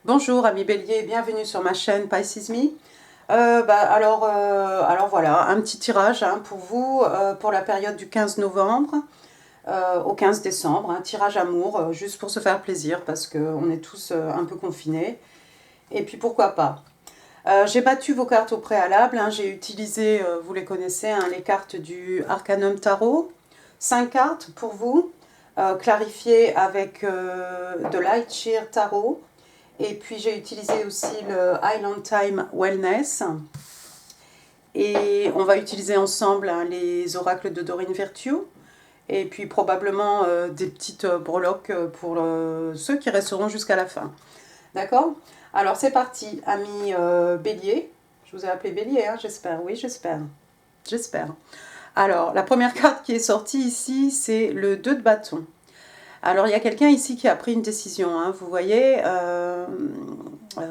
Bonjour amis Bélier, bienvenue sur ma chaîne Pisces Me. Alors voilà, un petit tirage pour vous pour la période du 15 novembre au 15 décembre. Un tirage amour, juste pour se faire plaisir parce qu'on est tous un peu confinés. Et puis pourquoi pas. J'ai battu vos cartes au préalable, j'ai utilisé, vous les connaissez, les cartes du Arcanum Tarot. 5 cartes pour vous, clarifiées avec de Light Shear Tarot. Et puis j'ai utilisé aussi le Island Time Wellness. Et on va utiliser ensemble les oracles de Doreen Virtue. Et puis probablement des petites breloques pour ceux qui resteront jusqu'à la fin. D'accord? Alors c'est parti, amis Bélier. Je vous ai appelé Bélier, j'espère. Oui, j'espère. J'espère. Alors, la première carte qui est sortie ici, c'est le 2 de bâton. Alors, il y a quelqu'un ici qui a pris une décision. Vous voyez,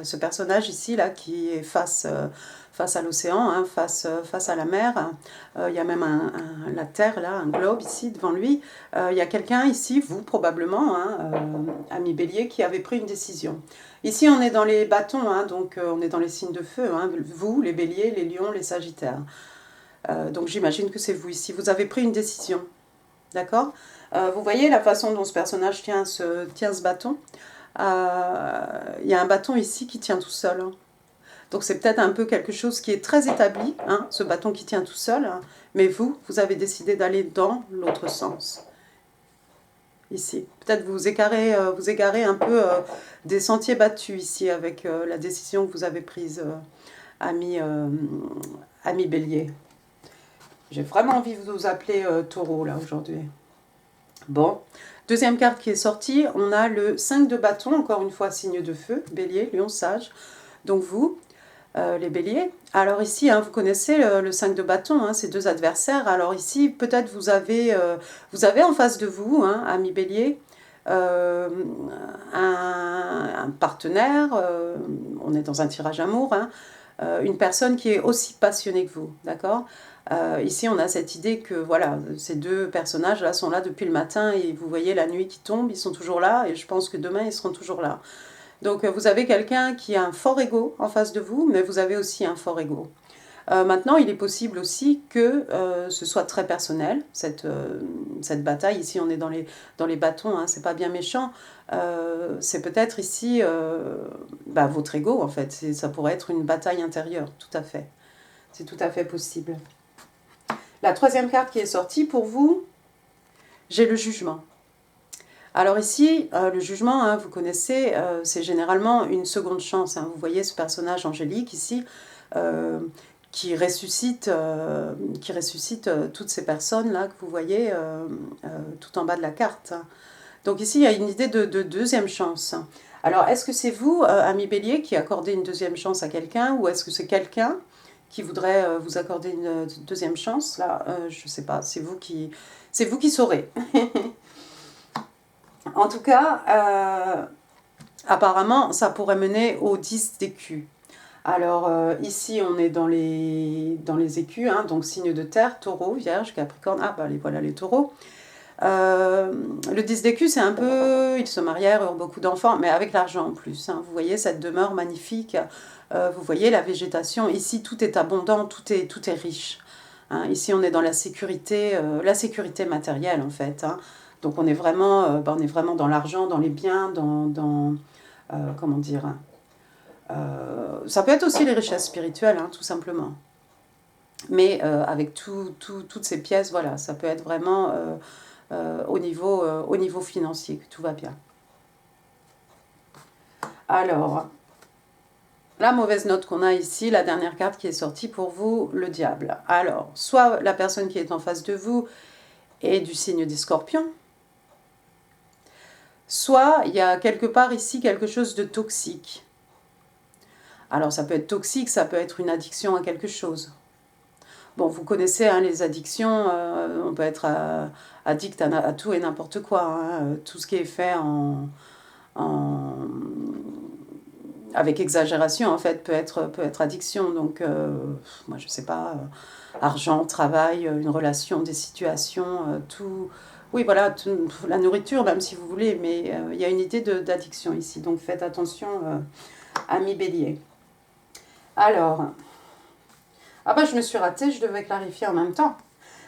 ce personnage ici, là, qui est face à l'océan, face à la mer. Il y a même la terre, là, un globe ici, devant lui. Il y a quelqu'un ici, vous probablement, ami Bélier, qui avait pris une décision. Ici, on est dans les bâtons, donc on est dans les signes de feu. Vous, les Béliers, les Lions, les Sagittaires. Donc, j'imagine que c'est vous ici. Vous avez pris une décision. D'accord? Vous voyez la façon dont ce personnage tient ce bâton. Il y a un bâton ici qui tient tout seul. Donc c'est peut-être un peu quelque chose qui est très établi, ce bâton qui tient tout seul. Mais vous avez décidé d'aller dans l'autre sens. Ici. Peut-être vous égarez un peu des sentiers battus ici avec la décision que vous avez prise, ami Bélier. J'ai vraiment envie de vous appeler taureau là aujourd'hui. Bon, deuxième carte qui est sortie, on a le 5 de bâton, encore une fois signe de feu, Bélier, Lion, Sage. Donc vous, les Béliers. Alors ici, vous connaissez le 5 de bâton, ces deux adversaires. Alors ici, peut-être vous avez en face de vous, ami Bélier, un partenaire, on est dans un tirage amour, une personne qui est aussi passionnée que vous, d'accord? Ici, on a cette idée que voilà, ces deux personnages-là sont là depuis le matin et vous voyez la nuit qui tombe, ils sont toujours là et je pense que demain, ils seront toujours là. Donc, vous avez quelqu'un qui a un fort ego en face de vous, mais vous avez aussi un fort ego. Maintenant, il est possible aussi que ce soit très personnel, cette bataille. Ici, on est dans les bâtons, c'est pas bien méchant. C'est peut-être ici votre ego, en fait. Ça pourrait être une bataille intérieure, tout à fait. C'est tout à fait possible. La troisième carte qui est sortie pour vous, j'ai le jugement. Alors ici, le jugement, vous connaissez, c'est généralement une seconde chance. Vous voyez ce personnage angélique ici, qui ressuscite toutes ces personnes-là que vous voyez tout en bas de la carte. Donc ici, il y a une idée de deuxième chance. Alors, est-ce que c'est vous, ami Bélier, qui accordez une deuxième chance à quelqu'un, ou est-ce que c'est quelqu'un qui voudrait vous accorder une deuxième chance? Là, je ne sais pas, c'est vous qui saurez. En tout cas, apparemment, ça pourrait mener au 10 d'écus. Alors ici, on est dans les écus, donc signe de terre, taureau, vierge, capricorne. Voilà les taureaux. Le 10 d'écus, c'est un peu, ils se marièrent, eurent beaucoup d'enfants, mais avec l'argent en plus. Vous voyez cette demeure magnifique, vous voyez la végétation. Ici, tout est abondant, tout est riche. Ici, on est dans la sécurité matérielle en fait. Donc on est vraiment dans l'argent, dans les biens, comment dire. Ça peut être aussi les richesses spirituelles, tout simplement. Mais avec toutes ces pièces, voilà, ça peut être vraiment au niveau financier, que tout va bien. Alors, la mauvaise note qu'on a ici, la dernière carte qui est sortie pour vous, le diable. Alors, soit la personne qui est en face de vous est du signe des scorpions, soit il y a quelque part ici quelque chose de toxique. Alors, ça peut être toxique, ça peut être une addiction à quelque chose. Bon, vous connaissez les addictions, on peut être addict à tout et n'importe quoi. Tout ce qui est fait avec exagération, en fait, peut être addiction. Donc, moi, je ne sais pas, argent, travail, une relation, des situations, tout. Oui, voilà, la nourriture, même si vous voulez, mais il y a une idée d'addiction ici. Donc faites attention, amis bélier. Alors, ah bah je me suis ratée, je devais clarifier en même temps.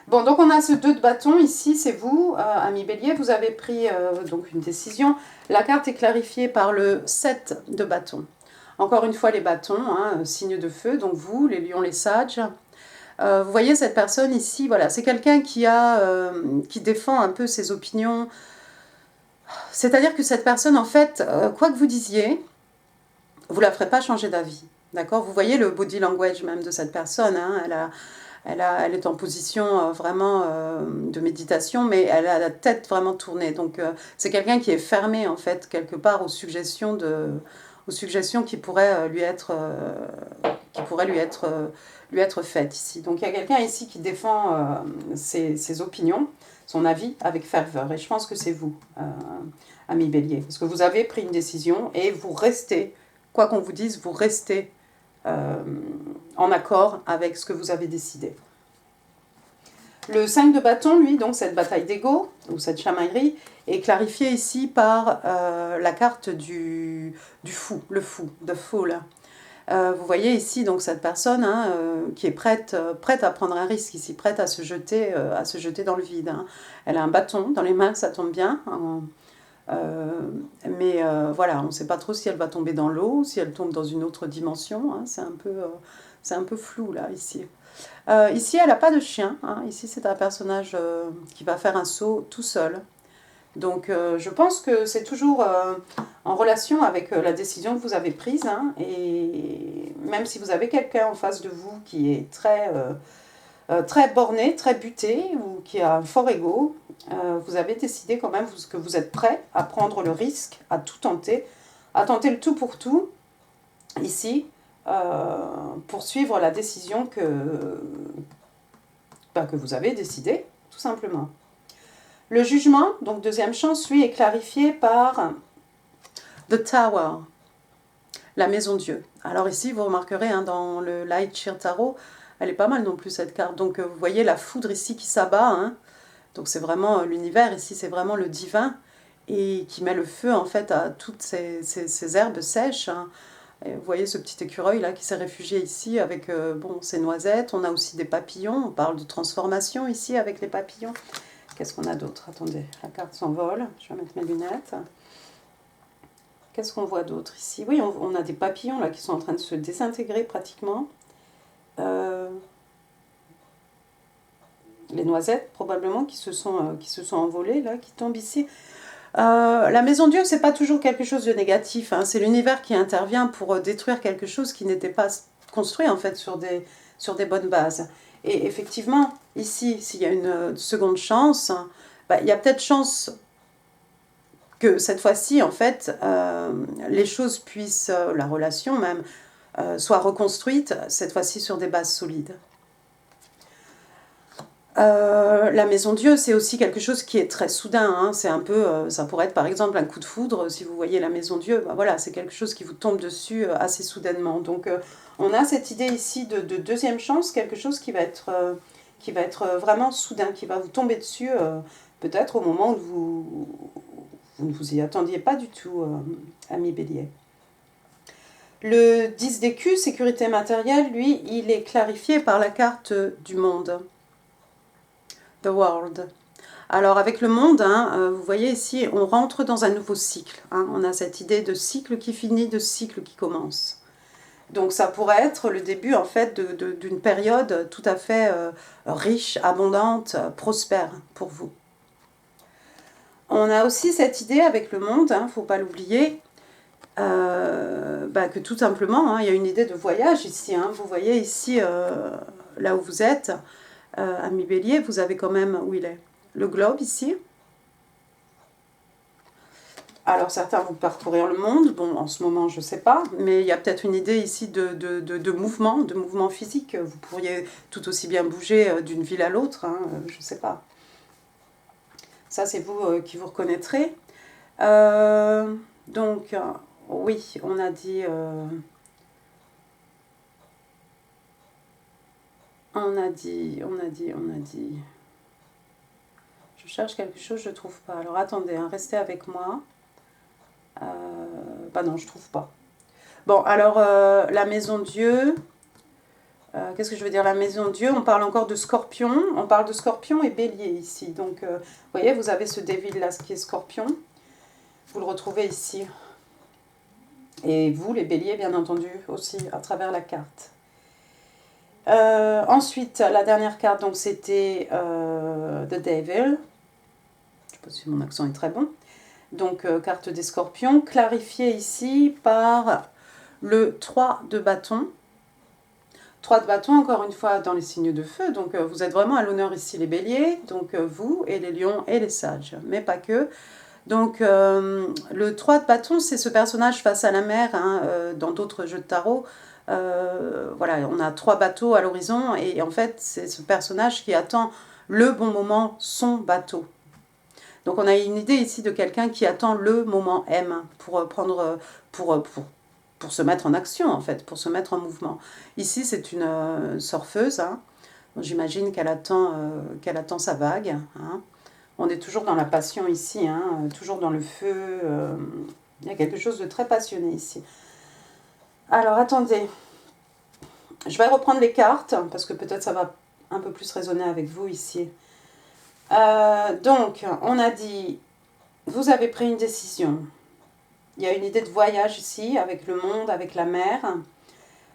Bon, donc on a ce 2 de bâton ici, c'est vous, ami bélier, vous avez pris donc une décision. La carte est clarifiée par le 7 de bâton. Encore une fois, les bâtons, hein, signe de feu, donc vous, les lions, les sages. Vous voyez cette personne ici, voilà, c'est quelqu'un qui défend un peu ses opinions. C'est-à-dire que cette personne, en fait, quoi que vous disiez, vous ne la ferez pas changer d'avis. D'accord. Vous voyez le body language même de cette personne, hein, elle est en position vraiment de méditation, mais elle a la tête vraiment tournée. Donc c'est quelqu'un qui est fermé en fait quelque part aux suggestions qui pourraient lui être faites ici. Donc il y a quelqu'un ici qui défend ses opinions, son avis avec ferveur. Et je pense que c'est vous, ami Bélier, parce que vous avez pris une décision et vous restez, quoi qu'on vous dise, vous restez euh, en accord avec ce que vous avez décidé. Le 5 de bâton, lui, donc cette bataille d'ego, ou cette chamaillerie, est clarifiée ici par la carte du fou, le fou, the fool. Vous voyez ici donc cette personne hein, qui est prête à prendre un risque ici, prête à se jeter dans le vide. Hein. Elle a un bâton dans les mains, ça tombe bien. Mais voilà, on ne sait pas trop si elle va tomber dans l'eau, si elle tombe dans une autre dimension. Hein, c'est un peu flou là, ici. Ici, elle n'a pas de chien. Hein, ici, c'est un personnage qui va faire un saut tout seul. Donc, je pense que c'est toujours en relation avec la décision que vous avez prise. Hein, et même si vous avez quelqu'un en face de vous qui est très borné, très buté, ou qui a un fort ego, vous avez décidé quand même que vous êtes prêt à prendre le risque, à tenter le tout pour tout, ici, pour suivre la décision que vous avez décidée, tout simplement. Le jugement, donc deuxième chance, lui, est clarifié par The Tower, la maison Dieu. Alors ici, vous remarquerez, hein, dans le Light Sheer Tarot, elle est pas mal non plus cette carte. Donc vous voyez la foudre ici qui s'abat. Hein. Donc c'est vraiment l'univers, ici c'est vraiment le divin. Et qui met le feu en fait à toutes ces herbes sèches. Hein. Et vous voyez ce petit écureuil là qui s'est réfugié ici avec bon, ses noisettes. On a aussi des papillons. On parle de transformation ici avec les papillons. Qu'est-ce qu'on a d'autre? Attendez, la carte s'envole. Je vais mettre mes lunettes. Qu'est-ce qu'on voit d'autre ici? Oui, on a des papillons là qui sont en train de se désintégrer pratiquement. Les noisettes probablement qui se sont envolées là, qui tombent ici. La maison Dieu, c'est pas toujours quelque chose de négatif. Hein. C'est l'univers qui intervient pour détruire quelque chose qui n'était pas construit en fait sur des bonnes bases. Et effectivement, ici, s'il y a une seconde chance, bah, il y a peut-être chance que cette fois-ci, en fait, les choses puissent, la relation même, soit reconstruite, cette fois-ci sur des bases solides. La maison Dieu, c'est aussi quelque chose qui est très soudain. Hein. C'est un peu, ça pourrait être par exemple un coup de foudre. Si vous voyez la maison Dieu, bah voilà, c'est quelque chose qui vous tombe dessus assez soudainement. Donc, on a cette idée ici de deuxième chance, quelque chose qui va être vraiment soudain, qui va vous tomber dessus, peut-être au moment où vous ne vous y attendiez pas du tout, ami Bélier. Le 10 d'écus, sécurité matérielle, lui, il est clarifié par la carte du monde. The World. Alors avec le monde, hein, vous voyez ici, on rentre dans un nouveau cycle. Hein, on a cette idée de cycle qui finit, de cycle qui commence. Donc ça pourrait être le début en fait d'une période tout à fait riche, abondante, prospère pour vous. On a aussi cette idée avec le monde, il ne faut pas l'oublier, que tout simplement, hein, il y a une idée de voyage ici. Hein, vous voyez ici, là où vous êtes, ami Bélier, vous avez quand même, où il est, le globe ici. Alors certains vont parcourir le monde, bon en ce moment je ne sais pas, mais il y a peut-être une idée ici de mouvement physique. Vous pourriez tout aussi bien bouger d'une ville à l'autre, hein, je ne sais pas. Ça c'est vous qui vous reconnaîtrez. Donc oui, on a dit... cherche quelque chose, je ne trouve pas. Alors attendez, hein, restez avec moi. Bah non, je ne trouve pas. Bon, alors la maison Dieu, qu'est-ce que je veux dire? La maison Dieu, on parle encore de Scorpion. On parle de Scorpion et Bélier ici. Donc, vous voyez, vous avez ce Devil là, ce qui est Scorpion. Vous le retrouvez ici. Et vous, les Béliers, bien entendu, aussi à travers la carte. Ensuite, la dernière carte, donc c'était The Devil. Je ne sais pas si mon accent est très bon. Donc, carte des Scorpions, clarifiée ici par le 3 de bâton. 3 de bâton, encore une fois, dans les signes de feu. Donc, vous êtes vraiment à l'honneur ici, les béliers. Donc, vous et les lions et les sages. Mais pas que. Donc, le 3 de bâton, c'est ce personnage face à la mer. Hein, dans d'autres jeux de tarot, voilà, on a 3 bateaux à l'horizon. Et en fait, c'est ce personnage qui attend le bon moment, son bateau. Donc, on a une idée ici de quelqu'un qui attend le moment M pour prendre... pour se mettre en action, en fait, pour se mettre en mouvement. Ici, c'est une surfeuse. Hein. J'imagine qu'elle attend sa vague. Hein. On est toujours dans la passion ici, hein, toujours dans le feu. Il y a quelque chose de très passionné ici. Alors, attendez. Je vais reprendre les cartes, parce que peut-être ça va un peu plus résonner avec vous ici. Donc, on a dit, vous avez pris une décision. Il y a une idée de voyage ici, avec le monde, avec la mer.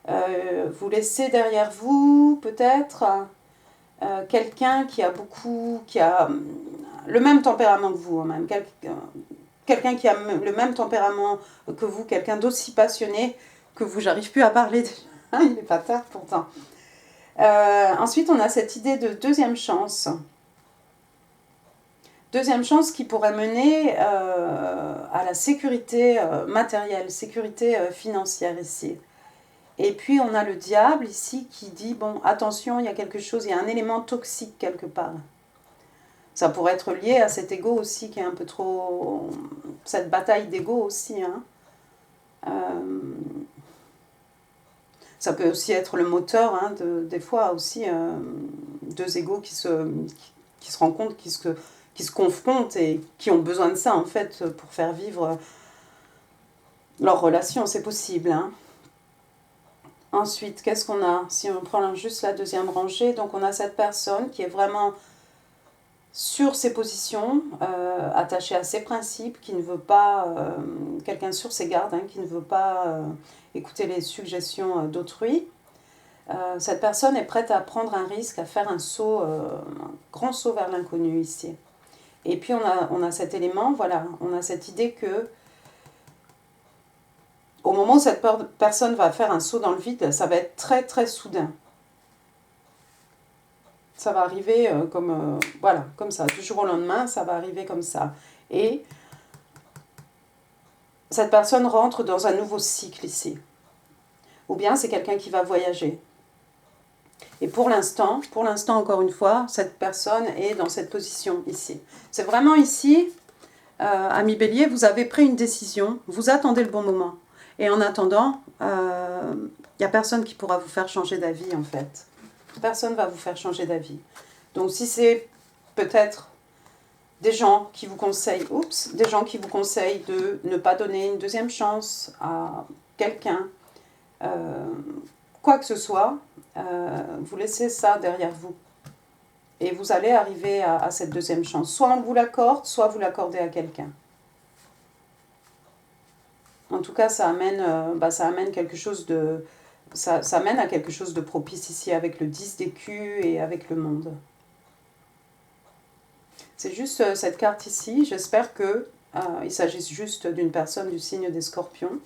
Vous laissez derrière vous, peut-être, quelqu'un qui a le même tempérament que vous, même. Quelqu'un qui a le même tempérament que vous, quelqu'un d'aussi passionné que vous. J'arrive plus à parler. Il n'est pas tard, pourtant. Ensuite, on a cette idée de deuxième chance. Deuxième chance qui pourrait mener à la sécurité matérielle, sécurité financière ici. Et puis on a le diable ici qui dit, bon, attention, il y a quelque chose, il y a un élément toxique quelque part. Ça pourrait être lié à cet ego aussi qui est un peu trop... cette bataille d'ego aussi. Hein. Ça peut aussi être le moteur, hein, des fois aussi, deux égos qui se rencontrent, qui se confrontent et qui ont besoin de ça en fait pour faire vivre leur relation, c'est possible. Hein. Ensuite, qu'est-ce qu'on a? Si on prend juste la deuxième rangée, donc on a cette personne qui est vraiment sur ses positions, attachée à ses principes, qui ne veut pas, quelqu'un sur ses gardes, hein, qui ne veut pas écouter les suggestions d'autrui. Cette personne est prête à prendre un risque, à faire un saut, un grand saut vers l'inconnu ici. Et puis on a cet élément, voilà, on a cette idée que au moment où cette personne va faire un saut dans le vide, ça va être très très soudain. Ça va arriver voilà, comme ça, du jour au lendemain, ça va arriver comme ça. Et cette personne rentre dans un nouveau cycle ici. Ou bien c'est quelqu'un qui va voyager. Et pour l'instant, encore une fois, cette personne est dans cette position ici. C'est vraiment ici, ami Bélier, vous avez pris une décision, vous attendez le bon moment. Et en attendant, il n'y a personne qui pourra vous faire changer d'avis en fait. Personne ne va vous faire changer d'avis. Donc si c'est peut-être des gens qui vous conseillent, de ne pas donner une deuxième chance à quelqu'un, quoi que ce soit, vous laissez ça derrière vous. Et vous allez arriver à cette deuxième chance. Soit on vous l'accorde, soit vous l'accordez à quelqu'un. En tout cas, ça amène quelque chose de... Ça mène à quelque chose de propice ici avec le 10 d'écus et avec le monde. C'est juste cette carte ici. J'espère que il s'agit juste d'une personne du signe des Scorpions.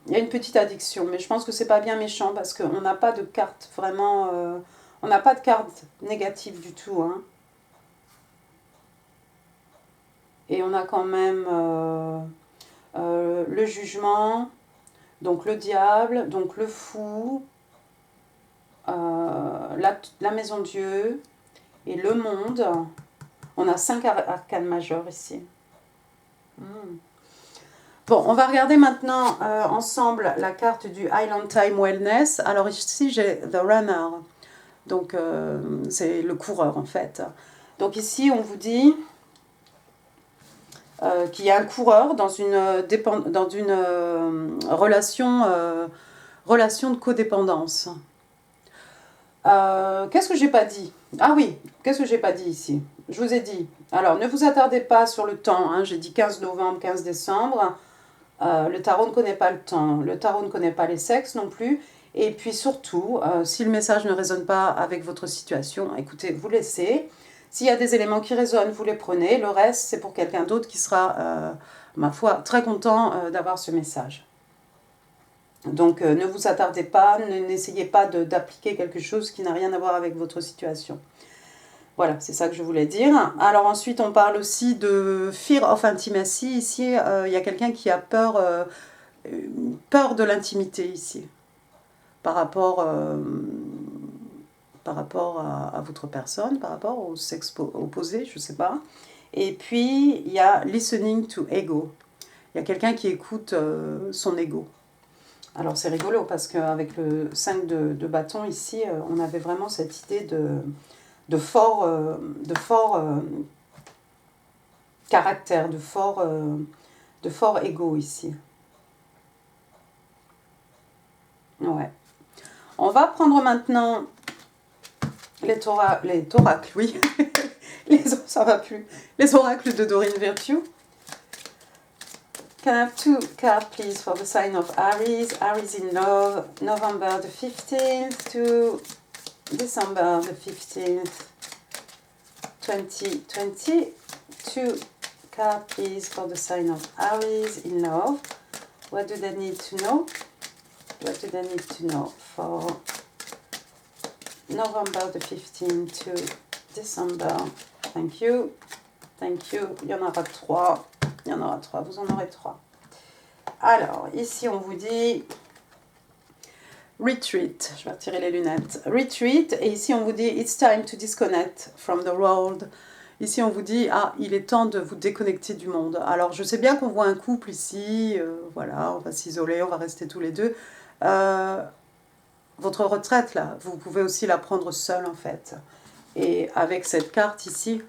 Il y a une petite addiction, mais je pense que c'est pas bien méchant parce qu'on n'a pas de carte vraiment... on n'a pas de carte négative du tout. Hein. Et on a quand même le jugement, donc le diable, donc le fou, la maison Dieu et le monde. On a 5 arcanes majeures ici. Bon, on va regarder maintenant ensemble la carte du Island Time Wellness. Alors ici, j'ai The Runner. Donc, c'est le coureur en fait. Donc ici, on vous dit qu'il y a un coureur dans une relation, relation de codépendance. Qu'est-ce que j'ai pas dit? Ah oui, qu'est-ce que j'ai pas dit ici? Je vous ai dit, alors ne vous attardez pas sur le temps, hein, j'ai dit 15 novembre, 15 décembre, le tarot ne connaît pas le temps, le tarot ne connaît pas les sexes non plus, et puis surtout, si le message ne résonne pas avec votre situation, écoutez, vous laissez. S'il y a des éléments qui résonnent, vous les prenez, le reste c'est pour quelqu'un d'autre qui sera, ma foi, très content d'avoir ce message. Donc ne vous attardez pas, n'essayez pas d'appliquer quelque chose qui n'a rien à voir avec votre situation. Voilà, c'est ça que je voulais dire. Alors ensuite, on parle aussi de fear of intimacy. Ici, il y a quelqu'un qui a peur de l'intimité ici, par rapport à votre personne, par rapport au sexe opposé, je ne sais pas. Et puis, il y a listening to ego. Il y a quelqu'un qui écoute son ego. Alors c'est rigolo parce qu'avec le 5 de bâton ici, on avait vraiment cette idée de fort caractère, de fort ego ici. Ouais. On va prendre maintenant les oracles, oui. Ça va plus. Les oracles de Doreen Virtue. Can I have 2 cards, please, for the sign of Aries? Aries in love, November the 15th to December the 15th, 2020. 2 cards, please, for the sign of Aries in love. What do they need to know? What do they need to know for November the 15th to December? Thank you. Thank you. Il y en aura 3. Il y en aura 3, vous en aurez 3. Alors, ici, on vous dit retreat. Je vais retirer les lunettes. Retreat. Et ici, on vous dit it's time to disconnect from the world. Ici, on vous dit, ah, il est temps de vous déconnecter du monde. Alors, je sais bien qu'on voit un couple ici. Voilà, on va s'isoler, on va rester tous les deux. Votre retraite, là, vous pouvez aussi la prendre seule, en fait. Et avec cette carte ici,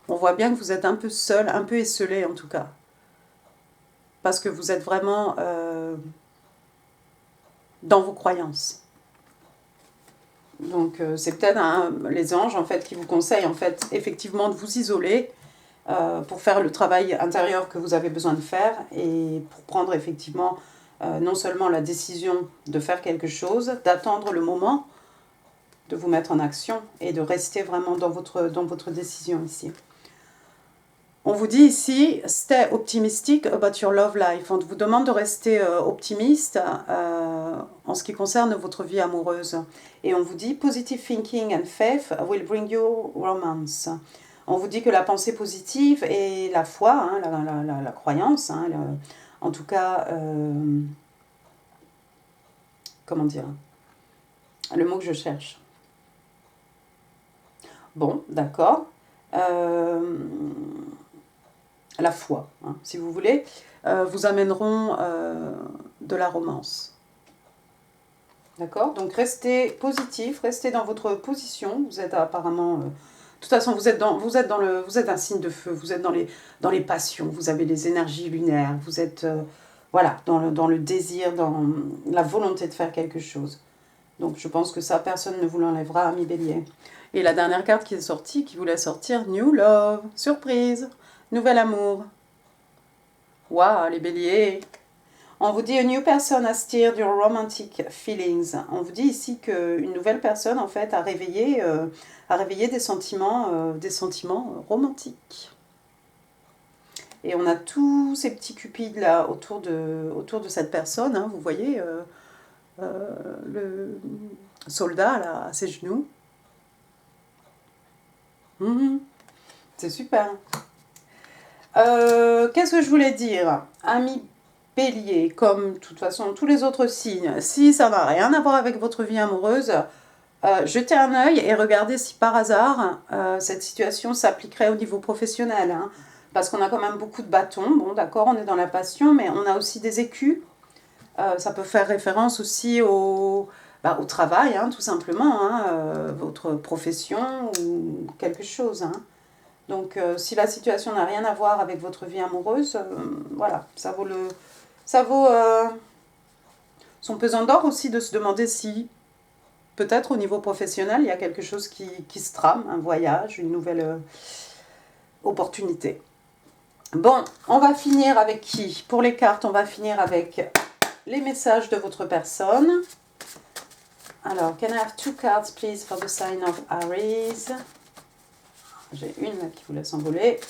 on voit bien que vous êtes un peu seul, un peu esselé, en tout cas. Parce que vous êtes vraiment dans vos croyances. Donc c'est peut-être les anges en fait qui vous conseillent en fait effectivement de vous isoler pour faire le travail intérieur que vous avez besoin de faire et pour prendre effectivement non seulement la décision de faire quelque chose, d'attendre le moment de vous mettre en action et de rester vraiment dans votre décision ici. On vous dit ici, stay optimistic about your love life. On vous demande de rester optimiste en ce qui concerne votre vie amoureuse. Et on vous dit, positive thinking and faith will bring you romance. On vous dit que la pensée positive et la foi, hein, la croyance, hein, en tout cas, comment dire, le mot que je cherche. Bon, d'accord. La foi, hein, si vous voulez, vous amèneront de la romance. D'accord? Donc restez positif, restez dans votre position. Vous êtes apparemment... de toute façon, vous êtes un signe de feu, vous êtes dans les passions, vous avez les énergies lunaires, vous êtes voilà, dans le désir, dans la volonté de faire quelque chose. Donc je pense que ça, personne ne vous l'enlèvera, ami Bélier. Et la dernière carte qui est sortie, qui voulait sortir, New Love, surprise. Nouvel amour. Waouh, les béliers. On vous dit, a new person has stirred your romantic feelings. On vous dit ici qu'une nouvelle personne, en fait, a réveillé des sentiments romantiques. Et on a tous ces petits cupides là autour de cette personne. Hein, vous voyez, le soldat là, à ses genoux. C'est super. Qu'est-ce que je voulais dire? Ami Bélier, comme de toute façon tous les autres signes, si ça n'a rien à voir avec votre vie amoureuse, jetez un œil et regardez si par hasard cette situation s'appliquerait au niveau professionnel. Hein, parce qu'on a quand même beaucoup de bâtons. Bon, d'accord, on est dans la passion, mais on a aussi des écus. Ça peut faire référence aussi au travail, hein, tout simplement, hein, votre profession ou quelque chose. Hein. Donc, si la situation n'a rien à voir avec votre vie amoureuse, voilà, ça vaut son pesant d'or aussi de se demander si, peut-être au niveau professionnel, il y a quelque chose qui se trame, un voyage, une nouvelle opportunité. Bon, on va finir avec qui? Pour les cartes, on va finir avec les messages de votre personne. Alors, can I have 2 cards, please, for the sign of Aries? J'ai une là qui vous laisse envoler.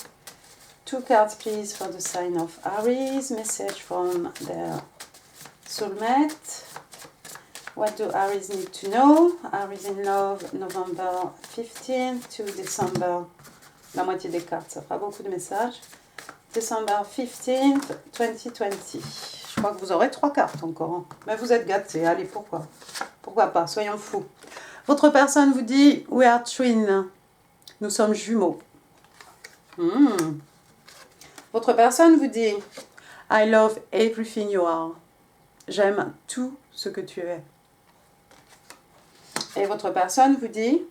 2 cards, please, for the sign of Aries. Message from their soulmate. What do Aries need to know? Aries in love, November 15th to December. La moitié des cartes, ça fera beaucoup de messages. December 15th, 2020. Je crois que vous aurez 3 cartes encore. Hein. Mais vous êtes gâtés, allez, pourquoi? Pourquoi pas, soyons fous. Votre personne vous dit, we are twin. Nous sommes jumeaux. Votre personne vous dit, I love everything you are. J'aime tout ce que tu es. Et votre personne vous dit,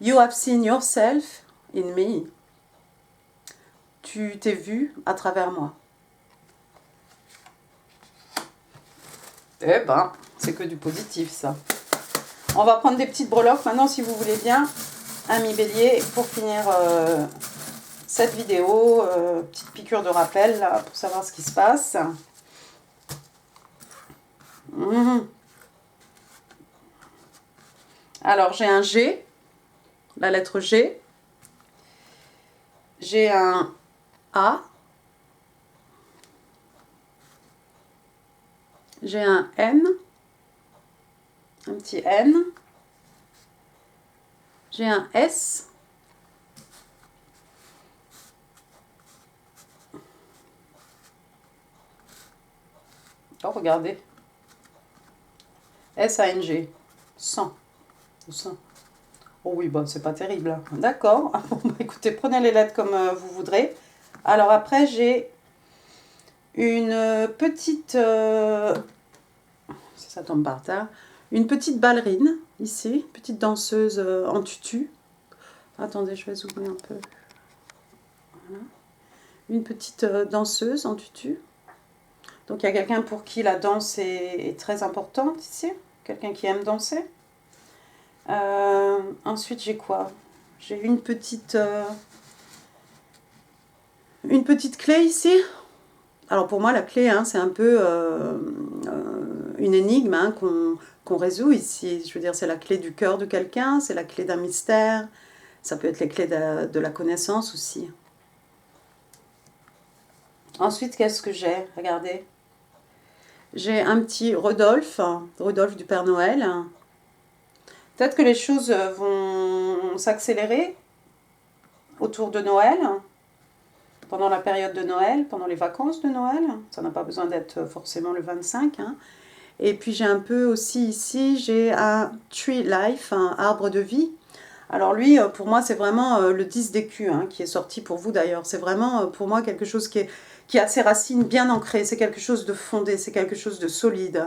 you have seen yourself in me. Tu t'es vu à travers moi. Eh ben, c'est que du positif, ça. On va prendre des petites breloques maintenant, si vous voulez bien, amis bélier, pour finir cette vidéo. Petite piqûre de rappel, là, pour savoir ce qui se passe. Alors, j'ai un G, la lettre G. J'ai un A. J'ai un N. Un petit N. J'ai un S. Oh, regardez. S-A-N-G. 100. 100. Oh oui, bon, c'est pas terrible. Hein. D'accord. Bon, bah, écoutez, prenez les lettres comme vous voudrez. Alors après, j'ai une petite... ça tombe par terre. Une petite ballerine, ici. Petite danseuse en tutu. Attendez, je vais zoomer un peu. Voilà. Une petite danseuse en tutu. Donc il y a quelqu'un pour qui la danse est très importante ici. Quelqu'un qui aime danser. Ensuite, j'ai quoi? J'ai une petite clé ici. Alors pour moi, la clé, hein, c'est un peu une énigme hein, qu'on résout ici. Je veux dire, c'est la clé du cœur de quelqu'un, c'est la clé d'un mystère. Ça peut être les clés de la connaissance aussi. Ensuite, qu'est-ce que j'ai? Regardez. J'ai un petit Rodolphe du Père Noël. Peut-être que les choses vont s'accélérer autour de Noël, pendant la période de Noël, pendant les vacances de Noël. Ça n'a pas besoin d'être forcément le 25. Hein. Et puis j'ai un peu aussi ici, j'ai un Tree Life, un arbre de vie. Alors lui, pour moi, c'est vraiment le 10 d'écus hein, qui est sorti pour vous d'ailleurs. C'est vraiment pour moi quelque chose qui a ses racines bien ancrées. C'est quelque chose de fondé, c'est quelque chose de solide.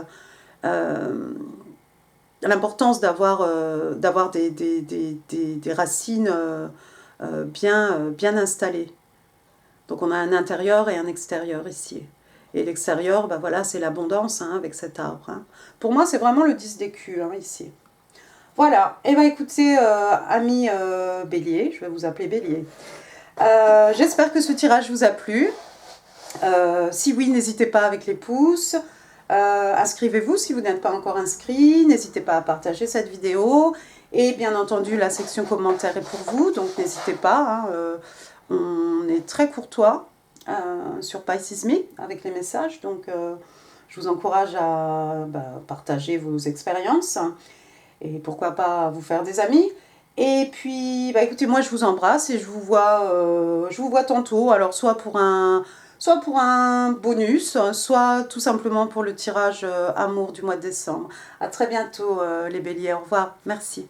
L'importance d'avoir des racines bien installées. Donc on a un intérieur et un extérieur ici. Et l'extérieur, bah voilà, c'est l'abondance hein, avec cet arbre. Hein. Pour moi, c'est vraiment le 10 d'écus hein, ici. Voilà. Et bien écoutez, amis bélier, je vais vous appeler bélier. J'espère que ce tirage vous a plu. Si oui, n'hésitez pas avec les pouces. Inscrivez-vous si vous n'êtes pas encore inscrit. N'hésitez pas à partager cette vidéo. Et bien entendu, la section commentaires est pour vous. Donc n'hésitez pas. Hein, on est très courtois sur Pisces Me avec les messages. Donc je vous encourage à partager vos expériences. Et pourquoi pas vous faire des amis. Et puis, écoutez, moi je vous embrasse et je vous vois tantôt. Alors soit pour un bonus, soit tout simplement pour le tirage amour du mois de décembre. À très bientôt les béliers, au revoir, merci.